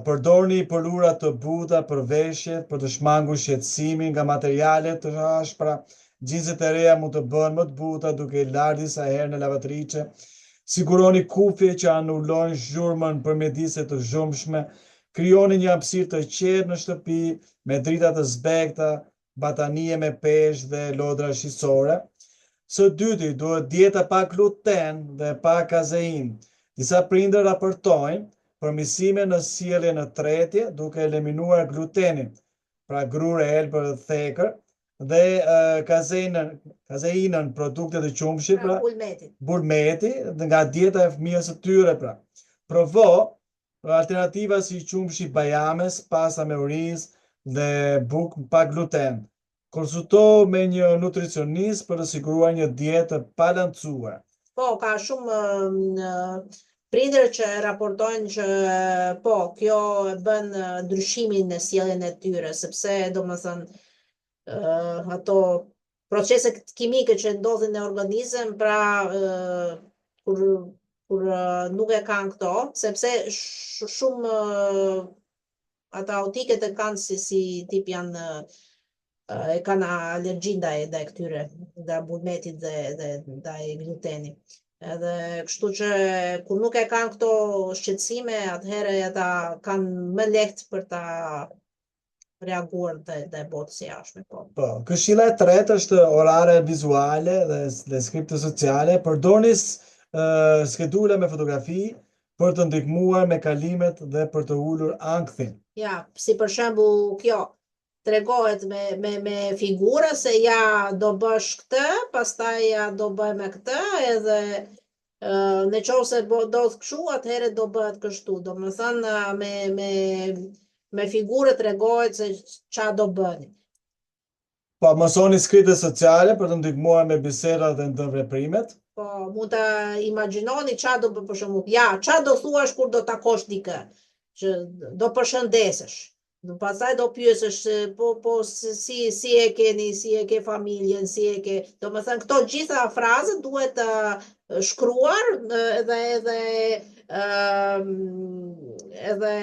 Përdorni pëlhura të buta për veshjet, për të shmangur shqetësimin nga materialet të ashpra. Xhinxet e reja mund të bëhen më të buta duke i larë disa herë në lavatriçe. Siguroni kufje që anullojnë zhurmën për mjedise të zhumshme. Krijoni një hapësirë të qetë në shtëpi me drita të zbekta, batanie me peshë dhe lodra shqisore. Së dyti, duhet dieta pa gluten dhe pa kazein. Disa prindër raportojnë përmirësime në sjellje në tretje duke eliminuar glutenin, pra grure, elbër dhe thekër, dhe kazeinën, produkte të qumshit, pra bulmeti, nga dieta e fëmijës së tyre, pra. Provo alternativa si qumshi bajames, pasta me oriz dhe bukë pa gluten. Konsulto me një nutricionist për të siguruar një dietë të balancuar. Po, ka shumë prindër që raportojnë që po, kjo e bën ndryshimin në sjelljen e tyre, sepse domethënë ato proceset kimike që ndodhin në organizëm, pra kur nuk e kanë këto, sepse shumë ata autiket e kanë si tip janë e kanë alergji ndaj këtyre, ndaj bulmetit dhe ndaj glutenit. Edhe kështu që kur nuk e kanë këto shqetësime, atëherë ata kanë më lehtë për ta reaguar ndaj botës së jashtme. Po. Këshilla e tretë është orare vizuale dhe skripte sociale. Përdorni skedule me fotografi për të ndihmuar me kalimet dhe për të ulur ankthin. Ja, si për shembull kjo tregohet me figura se ja do bësh këtë, pastaj ja do bëjmë këtë, edhe në qoftë se do të kështu, atëherë do bëhet kështu. Domethënë me figurë tregohet se ç'a do bëni. Po, mësoni skripte sociale për të ndihmuar me biseda dhe në veprimet. Po, mund të imagjinoni ç'a do bëj për shembull. Ja, ç'a do thuash kur do takosh dikë, që do përshëndesesh. Pastaj do pyesësh po si e keni, si e ke familjen, si e ke, domethënë këto gjitha frazët duhet shkruar edhe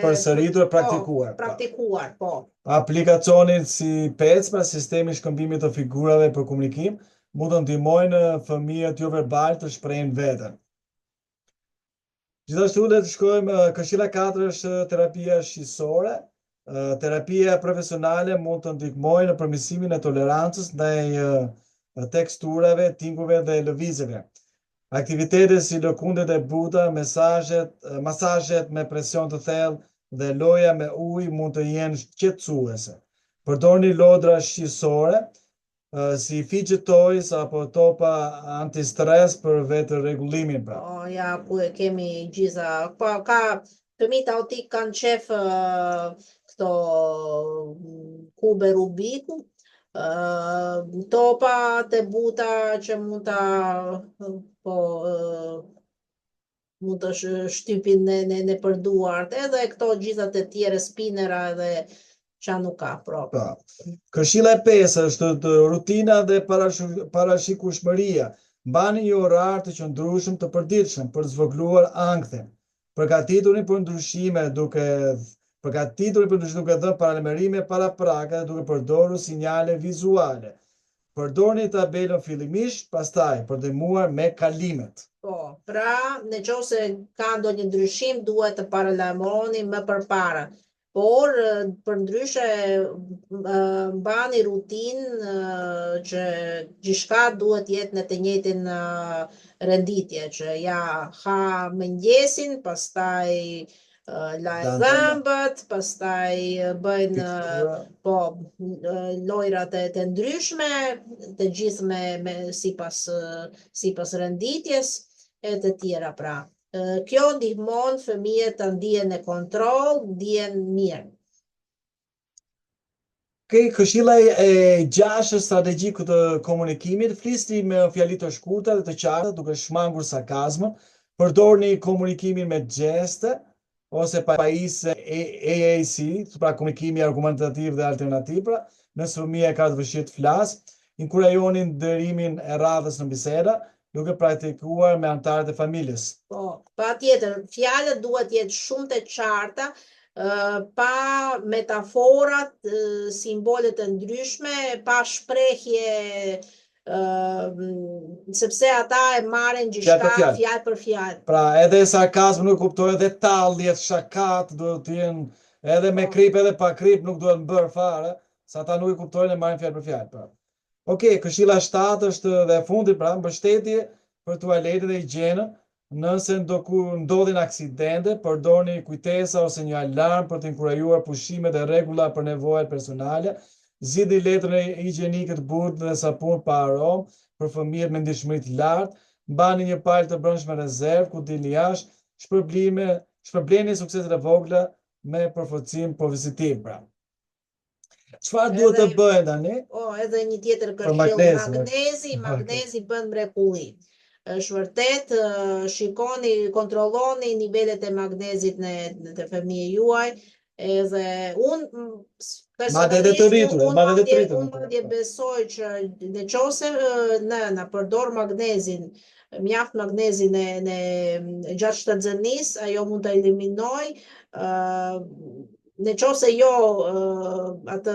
përsëritur, praktikuar. Praktikuar, po. Aplikacionin si PEC, pra sistemi shkëmbimit të figurave për komunikim, mund të ndihmojnë fëmijët jo verbal të shprehin veten. Gjithashtu le të shkojmë këshilla 4 është terapia shqisore. Terapia profesionale mund të ndihmojë në përmirësimin e tolerancës ndaj teksturave, tingujve dhe lëvizjeve. Aktivitetet si lëkundet e buta, masazhet me presion të thellë dhe loja me ujë mund të jenë shqetësuese. Përdorni lodra shqisore si fidget toys apo topa antistres për vetë rregullimin. Po, ja, ku e kemi gjitha. Po, ka fëmijët autik kanë qef këto kube Rubiku, topa të buta që mund të shtypin në përduart, edhe këto gjithat e tjere spinera edhe qa nuk ka. Këshilla e 5 është rutina dhe parashikueshmëria. Mbani një orar të qëndrueshëm të përditshëm për të zvogëluar ankthin. Përgatituni për ndryshime duke dhënë paralajmërime paraprakë dhe duke përdorur sinjale vizuale. Përdorni tabelën fillimisht, pastaj për ndihmuar me kalimet. Po, pra, nëse ka ndonjë ndryshim, duhet të paralajmëroni më përpara. por përndryshe mbani rutinë që gjithçka duhet jetë në të njëjtin renditje, që ja ha mëngjesin, pastaj lajë dhëmbët, pastaj bëjnë po lojrat e ndryshme, të gjithë me sipas renditjes e të tjera pra. Kjo ndihmon fëmijët të ndihen në kontroll, ndihen mirë. Këshilla e 6 strategjike të komunikimit, flisni me fjali të shkurta dhe të qarta duke shmangur sarkazmën, përdorni komunikimin me gjeste ose pajisje AAC, pra komunikimi argumentativ dhe alternativ, pra nëse fëmia ka të vështirë të flasë, inkurajoni ndërimin e radhës në biseda, duke praktikuar me anëtarët e familjes. Po, patjetër, fjalët duhet jetë shumë të qarta, pa metaforat, simbolet të ndryshme, pa shprehje, sepse ata e marrin gjithçka fjalë për fjalë. Pra, edhe sarkazmi nuk kuptohet, edhe talljet, shakat duhet të jenë edhe me krip edhe pa krip, nuk duhet bërë fare, sa ata nuk i kuptojnë e marrin fjalë për fjalë. Pra. Okej, këshilla 7 është dhe fundit, pra, mbështetje për tualetin dhe higjienën. Nëse ndodhin aksidente, përdorni kujtesa ose një alarm për të inkurajuar pushimet e rregulla për nevojat personale. Zgjidhni letrën higjienike të butë dhe sapun pa aromë për fëmijët me ndihmëri të lartë. Mbani një palë të brendshme rezervë ku dilni jashtë, shpërbleni sukseset e vogla me përforcim pozitiv. Pra. Çfarë duhet të bëhen tani? Edhe një tjetër këshill, magnezi bën mrekulli. Është vërtet, shikoni, kontrolloni nivelet e magnezit në fëmijën juaj, edhe unë personalisht unë besoj që nëse nëna përdor magnezin, mjaft magnezin gjatë shtatëzanisë, ajo mund të eliminoj nëse jo atë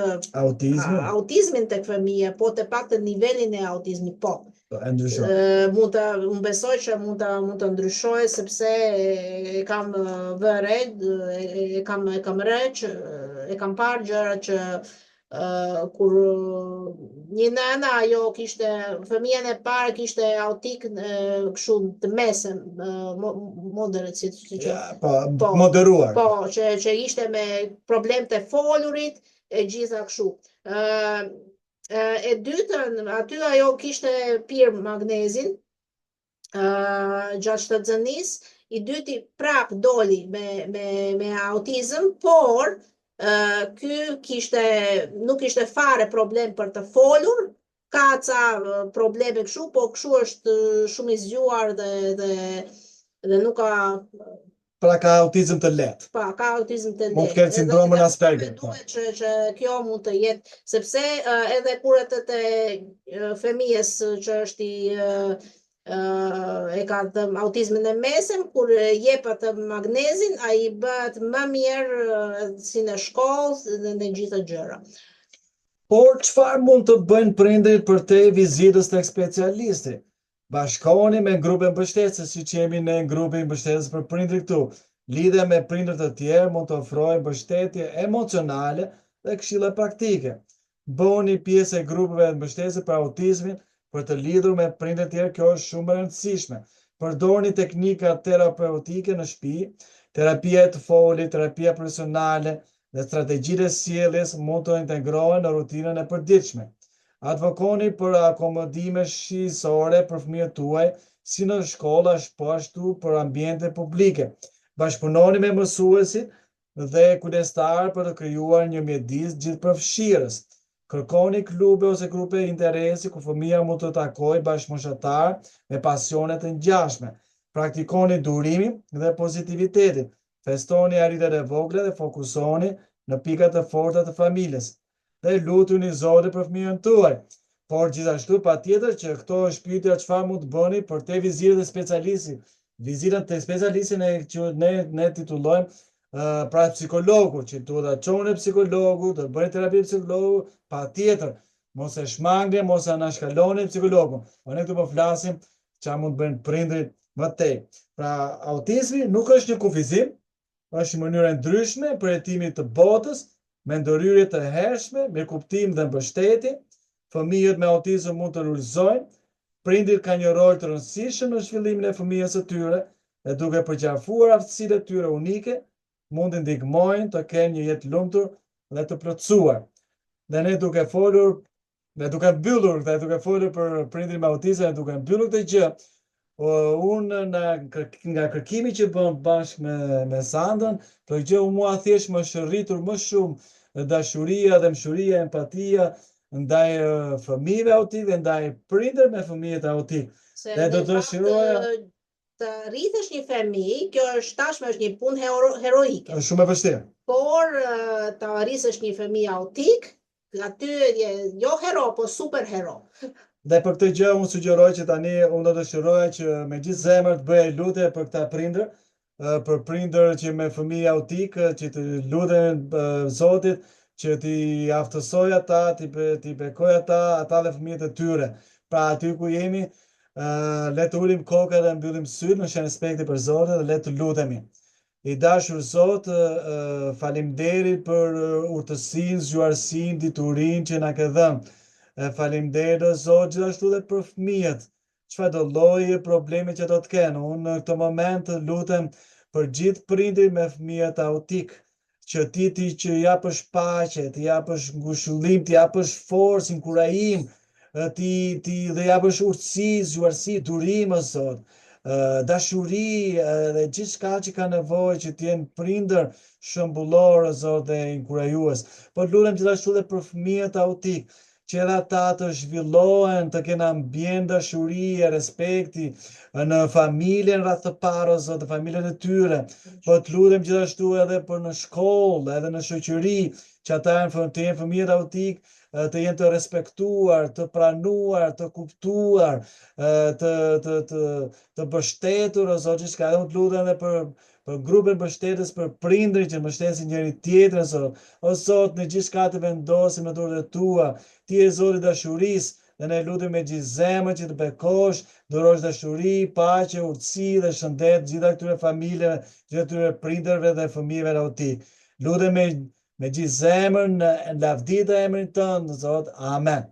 autizmin tek fëmija, po të paktën nivelin e autizmit, po. Unë besoj që mund të ndryshoj, sepse e kam vëre, e kam parë gjëra që kur një nëna, ajo kishte, fëmijën e parë kishte autik kështu të mesëm, moderate, moderuar. Po, që ishte me problem të folurit, e gjitha kështu. E dytën, aty ajo kishte pirë magnezin gjatë shtatëzanisë, i dyti prap doli me autizëm, por ky nuk kishte fare problem për të folur, ka ca probleme kështu, po kështu është shumë i zgjuar dhe nuk ka... Pra ka autizëm të lehtë. Pa, ka autizëm të lehtë. Mund të ketë sindromën Asperger. Duhet që kjo mund të jetë, sepse edhe kur të fëmijës që është e ka autizmin e mesëm, kur jep atë magnezin, ai bëhet më mirë si në shkollë dhe në gjitha gjëra. Por çfarë mund të bëjnë prindërit për te vizitës tek specialisti? Bashkohuni me grupe mbështetëse, siç jemi në grupin mbështetës për prindrit këtu. Lidhja me prindër të tjerë mund të ofrojë mbështetje emocionale dhe këshilla praktike. Bëhuni pjesë e grupeve mbështetëse për autizmin për të lidhur me prindër të tjerë, kjo është shumë e rëndësishme. Përdorni teknika terapeutike në shtëpi, terapia e të folit, terapia personale dhe strategjitë e sjelljes mund të integrohen në rutinën e përditshme. Advokoni për akomodime shijësore për fëmijët tuaj, si në shkolla, po ashtu për ambiente publike. Bashkëpunoni me mësuesit dhe kujdestarë për të krijuar një mjedis gjithëpërfshirës. Kërkoni klube ose grupe interesi ku fëmia mund të takojë bashkëmoshatar me pasione të ngjashme. Praktikoni durimin dhe pozitivitetin. Festoni arritjet e vogla dhe fokusoni në pikat e forta të familjes. Dhe lutuni Zotin për fëmijën tuaj. Por gjithashtu patjetër që këto është pyetja çfarë mund të bëni për te vizitën e specialistit. Vizitën te specialisti ne titullojmë pra psikologu, që duhet ta çoni psikologu, të bëni terapi psikologu, patjetër. Mos e shmangni, mos e anashkaloni psikologun. Ne këtu po flasim çfarë mund të bëjnë prindrit më tej. Pra autizmi nuk është një kufizim, është një mënyrë e ndryshme për hetimin të botës, me ndërhyrje të hershme, me kuptim dhe mbështetje. Fëmijët me autizëm mund të rrëzojnë, prindit ka një rol të rëndësishëm në zhvillimin e fëmijës së tyre, dhe duke përqafuar aftësitë e tyre unike, mund të ndihmojnë të kenë një jetë lumtur dhe të plotësuar. Dhe ne duke folur për prindrit me autizëm, duke mbyllur këtë gjë, unë nga kërkimi që bëm bashkë me Sandrën, për gjë mua thjesht më shërritur më shumë dashuria dhe mshuria, empatia ndaj fëmijëve autik dhe ndaj prindër me fëmijët autik. Dhe do të dëshiroja të rrithesh një fëmijë, kjo është tashmë është një punë heroike. Është shumë e vështirë. Por të rrisësh një fëmijë autik, aty je jo hero, po super hero. Dhe për këtë gjë unë sugjeroj që tani unë do të dëshiroja që me gjithë zemër të bëj lutje për këta prindër, për prindër që me fëmijë autik, që të luten Zotit, që t'i aftësoj ata, t'i bekoj ata dhe fëmijët e tyre. Pra aty ku jemi, le të ulim kokën dhe mbyllim sytë në respekti për Zotin dhe le të lutemi. I dashur Zot, faleminderit për urtësinë, zgjuarsinë, diturinë që na ke dhënë. Faleminderit Zot gjithashtu dhe për fëmijët, çfarëdo lloji probleme që do të kenë. Unë në këtë moment lutem për gjithë prindërit me fëmijët autik, që ti që japësh paqe, ti japësh ngushëllim, ti japësh forcë, inkurajim, ti dhe japësh urtësi, zgjuarsi, durim o Zot, dashuri dhe gjithçka që ka nevojë që të jenë prindër shembullor o Zot dhe inkurajues. Po lutem gjithashtu dhe për fëmijët autik, që edhe ata të zhvillohen, të kenë ambient dashurie, respekti në familjen rreth të parë, o Zot, në familjen e tyre. Po të lutem gjithashtu edhe për në shkollë, edhe në shoqëri, që ata të jenë fëmijët autik, të jenë të respektuar, të pranuar, të kuptuar, të mbështetur, o Zot, gjithçka. Unë të lutem edhe për grupin mbështetës, për prindërit që mbështesin njëri tjetrin, Zot. O Zot, në gjithçka të vendosim në dorët e tua. Ti je Zoti i dashurisë, dhe ne lutem me gjithë zemrën që të bekosh, dhurosh dashuri, paqe, urtësi dhe shëndet gjitha këtyre familjeve, gjitha këtyre prindërve dhe fëmijëve autik. Lutem me gjithë zemrën, në lavdi të emrit tënd, Zot. Amen.